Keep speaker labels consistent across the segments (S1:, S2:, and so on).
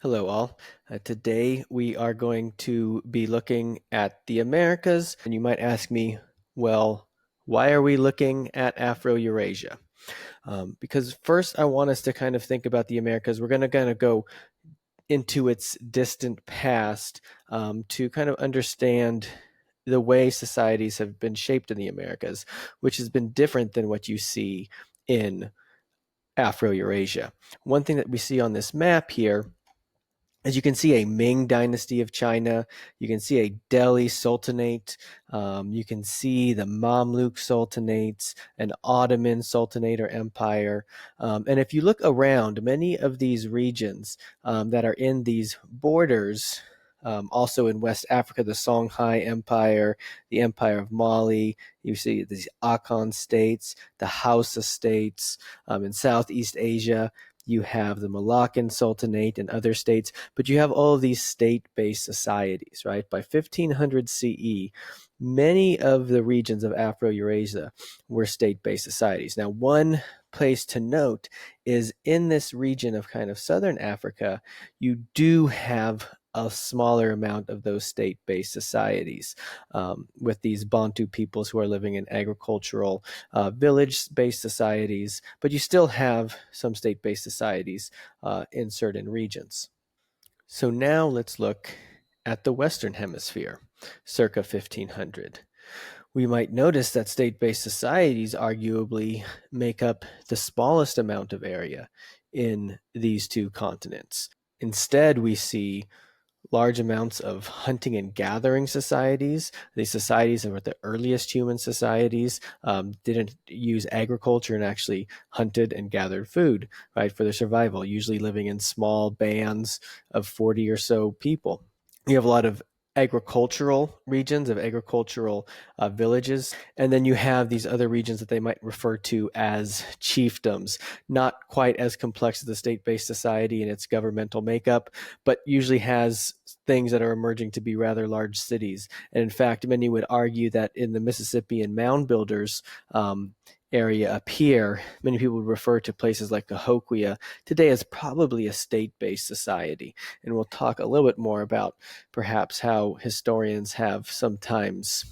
S1: Hello, all. Today we are going to be looking at the Americas, and you might ask me, well, why are we looking at Afro-Eurasia? Because first, I want us to kind of think about the Americas. We're going to kind of go into its distant past to kind of understand the way societies have been shaped in the Americas, which has been different than what you see in Afro-Eurasia. One thing that we see on this map here, as you can see, a Ming dynasty of China. You can see a Delhi Sultanate. You can see the Mamluk Sultanates, an Ottoman Sultanate or empire. And if you look around, many of these regions that are in these borders, also in West Africa, the Songhai Empire, the Empire of Mali, you see these Akan states, the Hausa states. In Southeast Asia, you have the Malaccan Sultanate and other states, but you have all of these state-based societies, right? By 1500 CE, many of the regions of Afro-Eurasia were state-based societies. Now, one place to note is in this region of kind of southern Africa, you do have a smaller amount of those state-based societies with these Bantu peoples who are living in agricultural village-based societies, but you still have some state-based societies in certain regions. So now let's look at the Western Hemisphere, circa 1500. We might notice that state-based societies arguably make up the smallest amount of area in these two continents. Instead, we see large amounts of hunting and gathering societies. These societies were the earliest human societies, didn't use agriculture and actually hunted and gathered food, right, for their survival, usually living in small bands of 40 or so people. You have a lot of agricultural regions of agricultural villages, and then you have these other regions that they might refer to as chiefdoms, not quite as complex as the state-based society and its governmental makeup, but usually has things that are emerging to be rather large cities. And in fact, many would argue that in the Mississippian mound builders area up here, many people would refer to places like Cahokia today as probably a state-based society. And we'll talk a little bit more about perhaps how historians have sometimes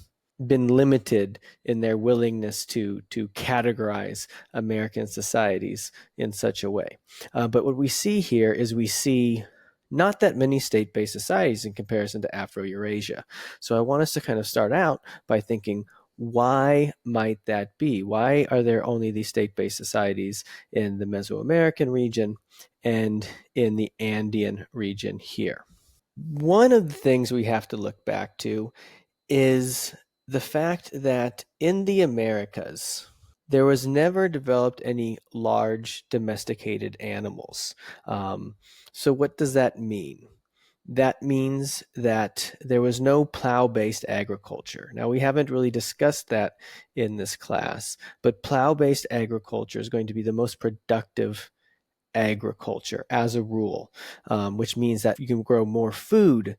S1: been limited in their willingness to categorize American societies in such a way. But what we see here is we see not that many state-based societies in comparison to Afro-Eurasia. So I want us to kind of start out by thinking, why might that be? Why are there only these state-based societies in the Mesoamerican region and in the Andean region here? One of the things we have to look back to is the fact that in the Americas, there was never developed any large domesticated animals. So what does that mean? That means that there was no plow-based agriculture. Now, we haven't really discussed that in this class, but plow-based agriculture is going to be the most productive agriculture as a rule, which means that you can grow more food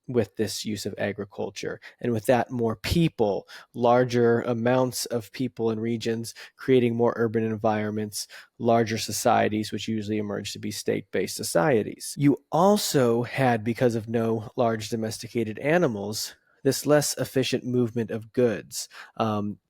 S1: with this use of agriculture. And with that, more people, larger amounts of people in regions, creating more urban environments, larger societies, which usually emerge to be state-based societies. You also had, because of no large domesticated animals, this less efficient movement of goods.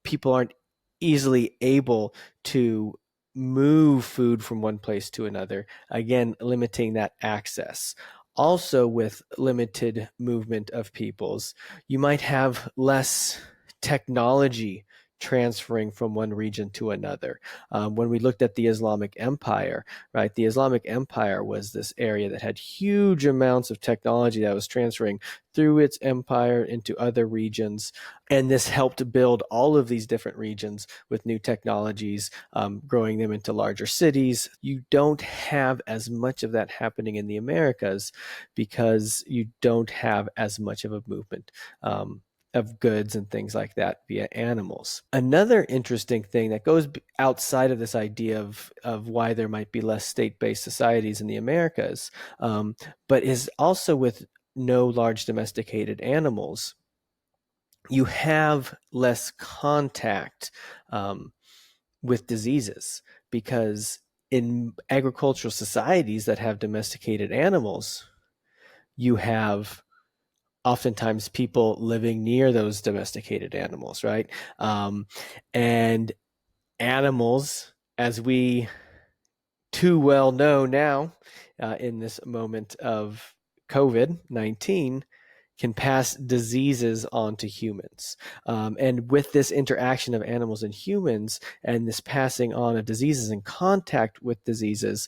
S1: People aren't easily able to move food from one place to another, again, limiting that access. Also, with limited movement of peoples, you might have less technology transferring from one region to another. When we looked at the Islamic Empire, right, the Islamic Empire was this area that had huge amounts of technology that was transferring through its empire into other regions. And this helped build all of these different regions with new technologies, growing them into larger cities. You don't have as much of that happening in the Americas because you don't have as much of a movement of goods and things like that via animals. Another interesting thing that goes outside of this idea of why there might be less state-based societies in the Americas, but is also with no large domesticated animals, you have less contact with diseases because in agricultural societies that have domesticated animals, you have oftentimes people living near those domesticated animals, right? And animals, as we too well know now, in this moment of COVID-19, can pass diseases on to humans. And with this interaction of animals and humans and this passing on of diseases and contact with diseases,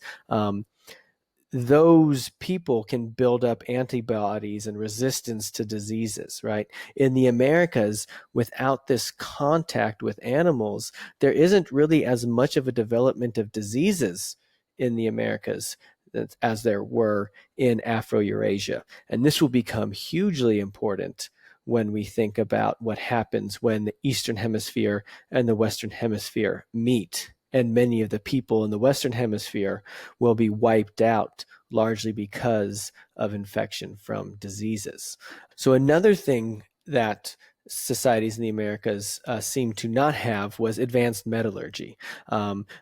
S1: those people can build up antibodies and resistance to diseases, right? In the Americas, without this contact with animals, there isn't really as much of a development of diseases in the Americas as there were in Afro-Eurasia. And this will become hugely important when we think about what happens when the Eastern Hemisphere and the Western Hemisphere meet. And many of the people in the Western Hemisphere will be wiped out largely because of infection from diseases. So another thing that societies in the Americas seemed to not have was advanced metallurgy.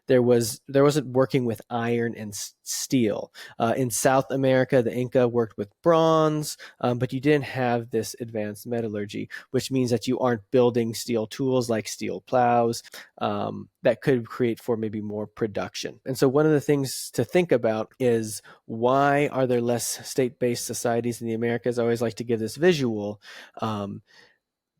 S1: There wasn't working with iron and steel. In South America, the Inca worked with bronze, but you didn't have this advanced metallurgy, which means that you aren't building steel tools like steel plows that could create for maybe more production. And so one of the things to think about is, why are there less state-based societies in the Americas? I always like to give this visual.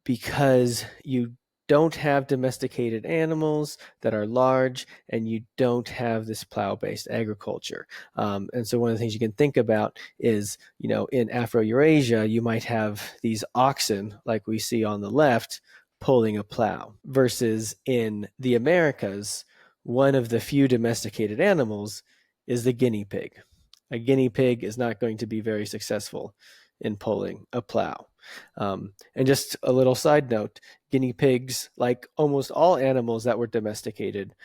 S1: Because you don't have domesticated animals that are large, and you don't have this plow-based agriculture. And so one of the things you can think about is, in Afro-Eurasia, you might have these oxen like we see on the left pulling a plow, versus in the Americas, one of the few domesticated animals is the guinea pig. A guinea pig is not going to be very successful in pulling a plow. And just a little side note, guinea pigs, like almost all animals that were domesticated,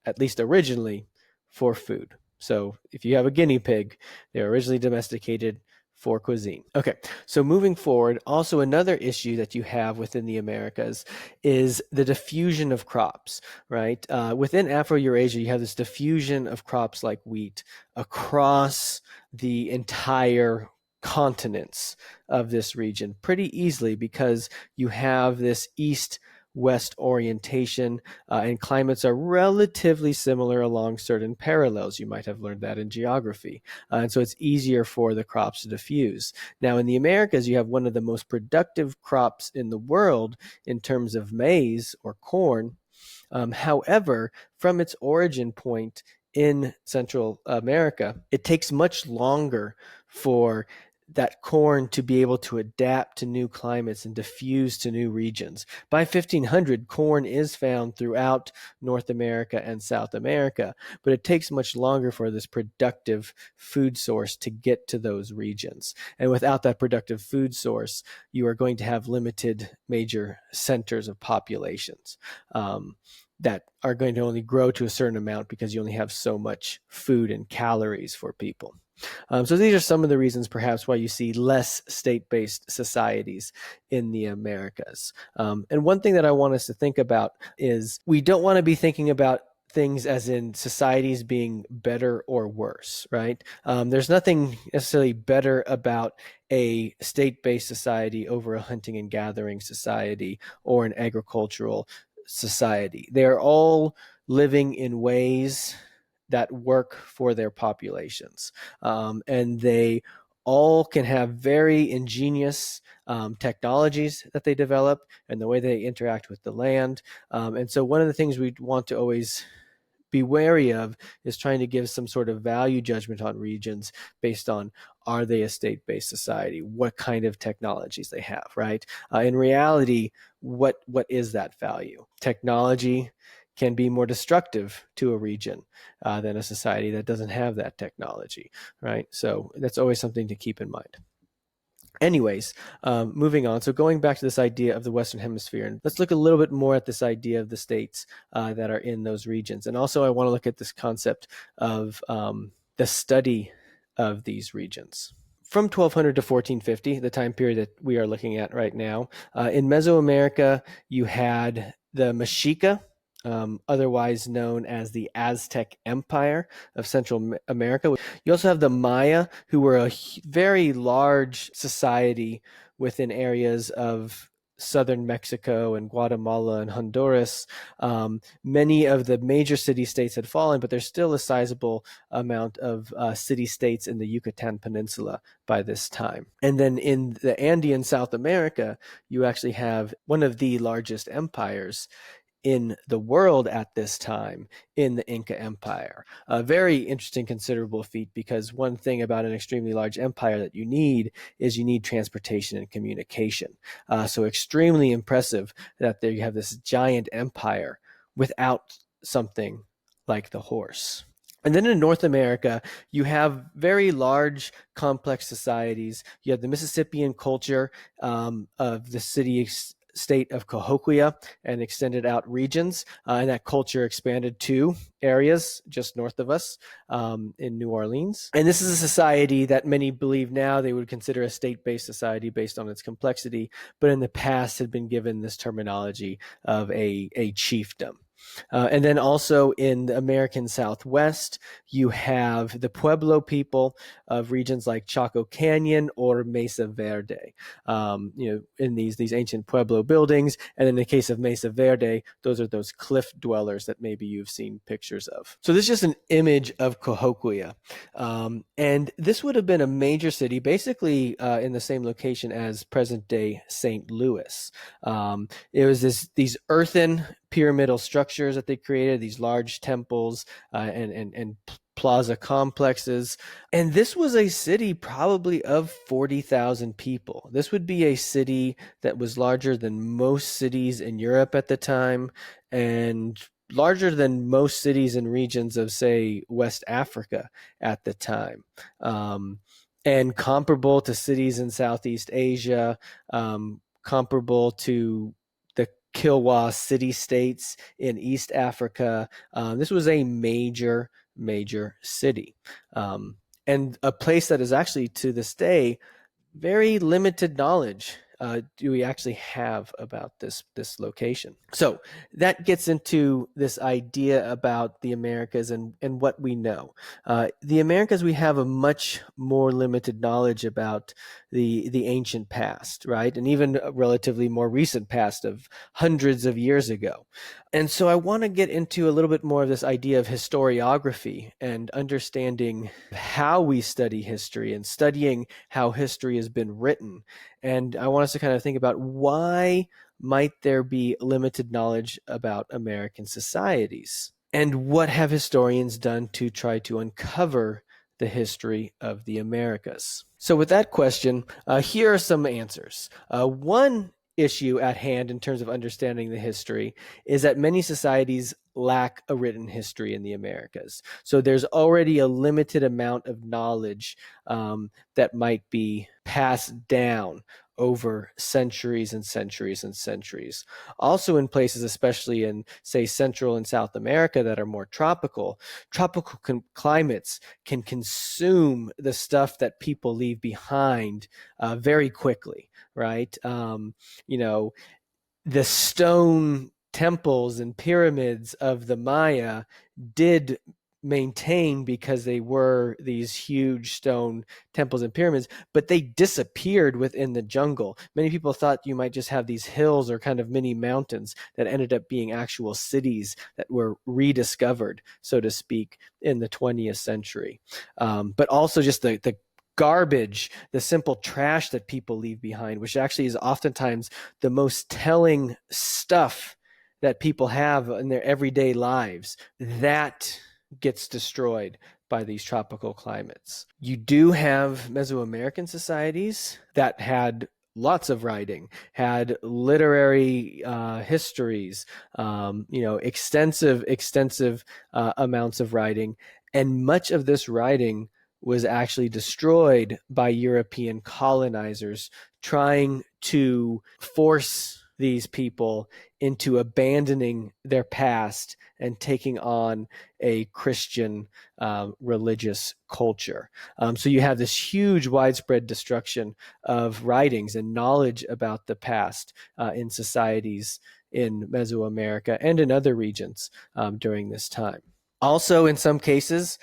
S1: at least originally, for food. So if you have a guinea pig, they were originally domesticated for cuisine. Okay, so moving forward, also another issue that you have within the Americas is the diffusion of crops, right? Within Afro-Eurasia, you have this diffusion of crops like wheat across the entire continents of this region pretty easily, because you have this east-west orientation, and climates are relatively similar along certain parallels. You might have learned that in geography. And so it's easier for the crops to diffuse. Now, in the Americas, you have one of the most productive crops in the world in terms of maize or corn. However, from its origin point in Central America, it takes much longer for that corn to be able to adapt to new climates and diffuse to new regions. By 1500, corn is found throughout North America and South America, but it takes much longer for this productive food source to get to those regions. And without that productive food source, you are going to have limited major centers of populations that are going to only grow to a certain amount because you only have so much food and calories for people. So these are some of the reasons perhaps why you see less state-based societies in the Americas. And one thing that I want us to think about is, we don't want to be thinking about things as in societies being better or worse, right? There's nothing necessarily better about a state-based society over a hunting and gathering society or an agricultural society. They're all living in ways that work for their populations. And they all can have very ingenious technologies that they develop, and the way they interact with the land. And so one of the things we want to always be wary of is trying to give some sort of value judgment on regions based on, are they a state-based society? What kind of technologies they have, right? In reality, what is that value? Technology can be more destructive to a region than a society that doesn't have that technology, right? So that's always something to keep in mind. Anyways, moving on. So going back to this idea of the Western Hemisphere, and let's look a little bit more at this idea of the states that are in those regions. And also I want to look at this concept of the study of these regions. From 1200 to 1450, the time period that we are looking at right now, in Mesoamerica, you had the Mexica otherwise known as the Aztec Empire of Central America. You also have the Maya, who were a very large society within areas of southern Mexico and Guatemala and Honduras. Many of the major city-states had fallen, but there's still a sizable amount of city-states in the Yucatan Peninsula by this time. And then in the Andean South America, you actually have one of the largest empires in the world at this time in the Inca Empire. A very interesting, considerable feat, because one thing about an extremely large empire that you need is you need transportation and communication. So extremely impressive that there you have this giant empire without something like the horse. And then in North America, you have very large, complex societies. You have the Mississippian culture of the state of Cahokia and extended out regions, and that culture expanded to areas just north of us in New Orleans. And this is a society that many believe now they would consider a state-based society based on its complexity, but in the past had been given this terminology of a chiefdom. And then also in the American Southwest, you have the Pueblo people of regions like Chaco Canyon or Mesa Verde, in these ancient Pueblo buildings. And in the case of Mesa Verde, those are those cliff dwellers that maybe you've seen pictures of. So this is just an image of Cahokia. And this would have been a major city, basically in the same location as present-day St. Louis. It was these earthen pyramidal structures that they created, these large temples and plaza complexes. And this was a city probably of 40,000 people. This would be a city that was larger than most cities in Europe at the time, and larger than most cities in regions of, say, West Africa at the time. And comparable to cities in Southeast Asia, comparable to the Kilwa city-states in East Africa. This was a major city, and a place that is actually, to this day, very limited knowledge do we actually have about this location. So that gets into this idea about the Americas and what we know. The Americas, we have a much more limited knowledge about the ancient past, right? And even a relatively more recent past of hundreds of years ago. And so I want to get into a little bit more of this idea of historiography and understanding how we study history and studying how history has been written. And I want us to kind of think about, why might there be limited knowledge about American societies? And what have historians done to try to uncover the history of the Americas? So with that question, here are some answers. One issue at hand in terms of understanding the history is that many societies lack a written history in the Americas. So there's already a limited amount of knowledge that might be passed down over centuries and centuries and centuries. Also in places, especially in, say, Central and South America that are more tropical climates can consume the stuff that people leave behind very quickly, right? The stone temples and pyramids of the Maya did maintain because they were these huge stone temples and pyramids, but they disappeared within the jungle. Many people thought you might just have these hills or kind of mini mountains that ended up being actual cities that were rediscovered, so to speak, in the 20th century. But also just the garbage, the simple trash that people leave behind, which actually is oftentimes the most telling stuff that people have in their everyday lives, that gets destroyed by these tropical climates. You do have Mesoamerican societies that had lots of writing, had literary histories, extensive amounts of writing, and much of this writing was actually destroyed by European colonizers trying to force these people into abandoning their past and taking on a Christian religious culture. So you have this huge widespread destruction of writings and knowledge about the past in societies in Mesoamerica and in other regions during this time. Also, in some cases,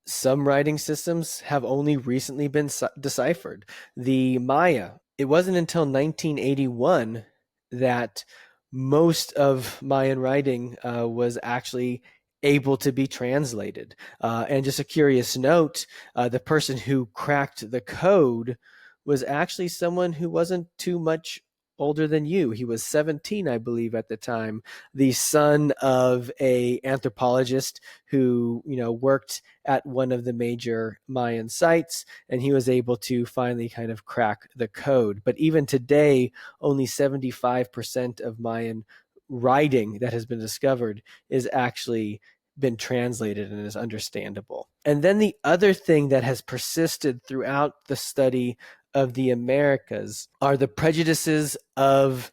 S1: some writing systems have only recently been deciphered. The Maya, it wasn't until 1981 that most of Mayan writing was actually able to be translated. And just a curious note, the person who cracked the code was actually someone who wasn't too much older than you. He was 17, I believe, at the time, the son of a anthropologist who, worked at one of the major Mayan sites, and he was able to finally kind of crack the code. But even today, only 75% of Mayan writing that has been discovered is actually been translated and is understandable. And then the other thing that has persisted throughout the study of the Americas are the prejudices of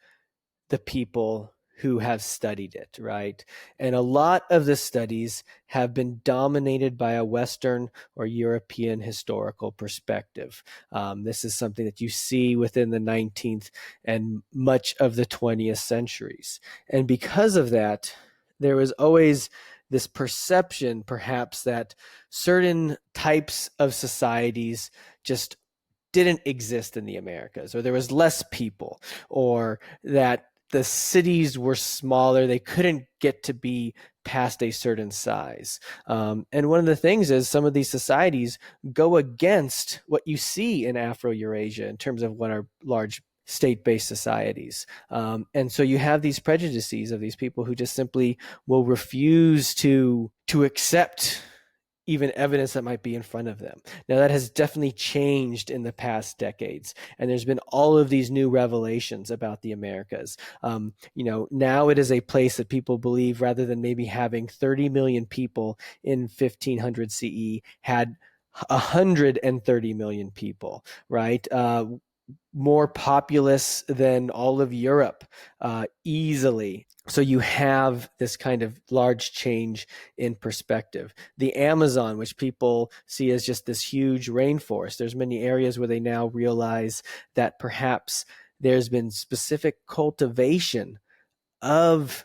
S1: the people who have studied it, right? And a lot of the studies have been dominated by a Western or European historical perspective. This is something that you see within the 19th and much of the 20th centuries. And because of that, there was always this perception, perhaps, that certain types of societies just didn't exist in the Americas, or there was less people, or that the cities were smaller. They couldn't get to be past a certain size. And one of the things is some of these societies go against what you see in Afro-Eurasia in terms of what are large state-based societies. And so you have these prejudices of these people who just simply will refuse to accept even evidence that might be in front of them. Now, that has definitely changed in the past decades, and there's been all of these new revelations about the Americas. Now it is a place that people believe, rather than maybe having 30 million people in 1500 CE, had 130 million people, right? More populous than all of Europe, easily. So you have this kind of large change in perspective. The Amazon, which people see as just this huge rainforest, there's many areas where they now realize that perhaps there's been specific cultivation of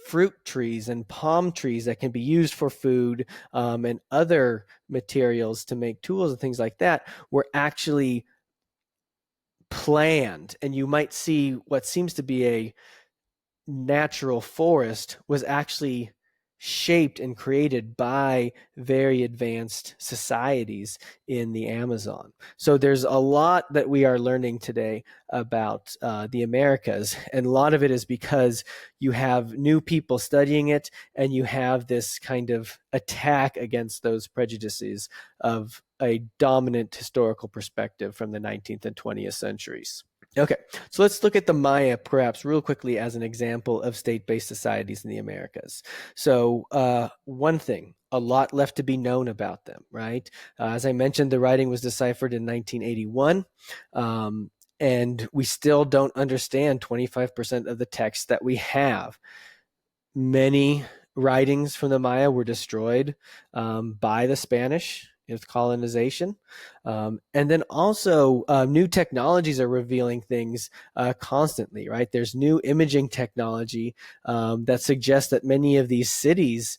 S1: fruit trees and palm trees that can be used for food, and other materials to make tools and things like that, were actually planned. And you might see what seems to be a natural forest was actually shaped and created by very advanced societies in the Amazon. So there's a lot that we are learning today about the Americas, and a lot of it is because you have new people studying it, and you have this kind of attack against those prejudices of a dominant historical perspective from the 19th and 20th centuries. Okay, so let's look at the Maya perhaps real quickly as an example of state-based societies in the Americas. So one thing, a lot left to be known about them, right? As I mentioned, the writing was deciphered in 1981, and we still don't understand 25% of the text that we have. Many writings from the Maya were destroyed by the Spanish with colonization. And then also new technologies are revealing things constantly, right? There's new imaging technology that suggests that many of these cities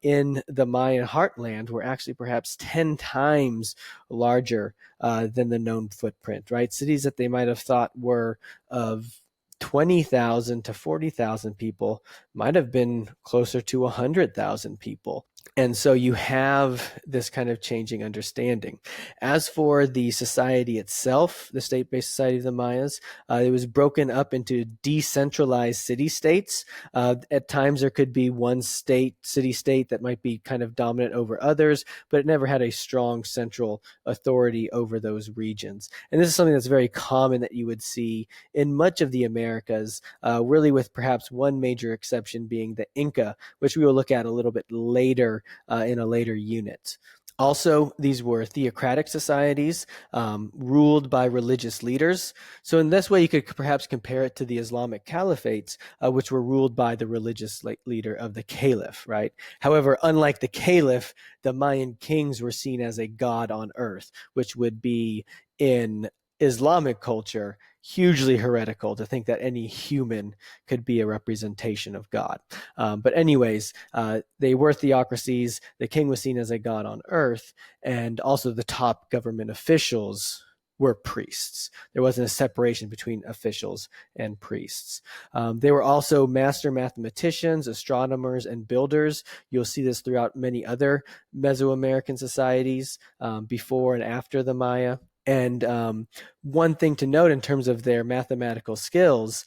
S1: in the Mayan heartland were actually perhaps 10 times larger than the known footprint, right? Cities that they might have thought were of 20,000 to 40,000 people might have been closer to 100,000 people. And so you have this kind of changing understanding. As for the society itself, the state-based society of the Mayas, it was broken up into decentralized city-states. At times there could be one city-state that might be kind of dominant over others, but it never had a strong central authority over those regions. And this is something that's very common that you would see in much of the Americas, really with perhaps one major exception being the Inca, which we will look at a little bit later in a later unit. Also, these were theocratic societies ruled by religious leaders. So in this way, you could perhaps compare it to the Islamic caliphates, which were ruled by the religious leader of the caliph, right? However, unlike the caliph, the Mayan kings were seen as a god on earth, which would be in Islamic culture, hugely heretical to think that any human could be a representation of God. But anyways, they were theocracies. The king was seen as a god on earth, and also the top government officials were priests. There wasn't a separation between officials and priests. They were also master mathematicians, astronomers, and builders. You'll see this throughout many other Mesoamerican societies before and after the Maya. And one thing to note in terms of their mathematical skills,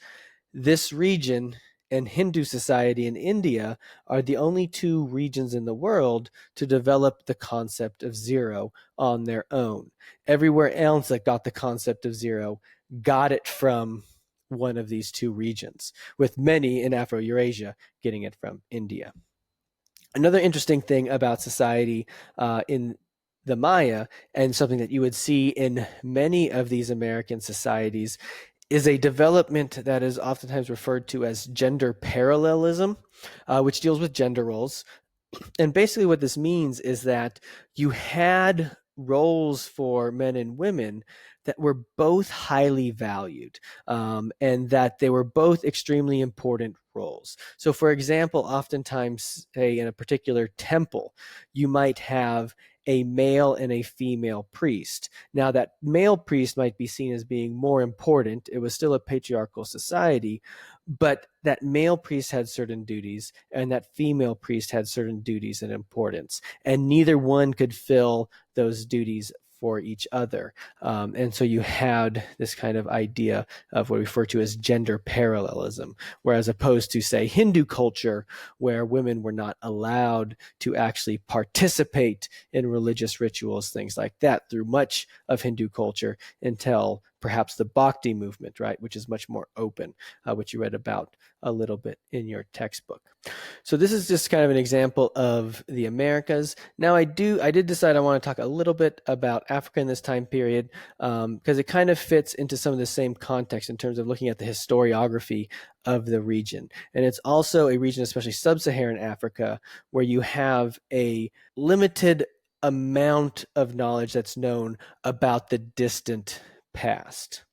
S1: this region and Hindu society in India are the only two regions in the world to develop the concept of zero on their own. Everywhere else that got the concept of zero got it from one of these two regions, with many in Afro-Eurasia getting it from India. Another interesting thing about society in the Maya, and something that you would see in many of these American societies, is a development that is oftentimes referred to as gender parallelism, which deals with gender roles. And basically what this means is that you had roles for men and women that were both highly valued, and that they were both extremely important roles. So for example, oftentimes, say in a particular temple, you might have a male and a female priest. Now that male priest might be seen as being more important. It was still a patriarchal society, but that male priest had certain duties and that female priest had certain duties and importance, and neither one could fill those duties for each other. And so you had this kind of idea of what we refer to as gender parallelism, whereas opposed to, say, Hindu culture, where women were not allowed to actually participate in religious rituals, things like that, through much of Hindu culture until perhaps the Bhakti movement, right, which is much more open, which you read about a little bit in your textbook. So this is just kind of an example of the Americas. Now I did decide I want to talk a little bit about Africa in this time period, because it kind of fits into some of the same context in terms of looking at the historiography of the region. And it's also a region, especially sub-Saharan Africa, where you have a limited amount of knowledge that's known about the distant past.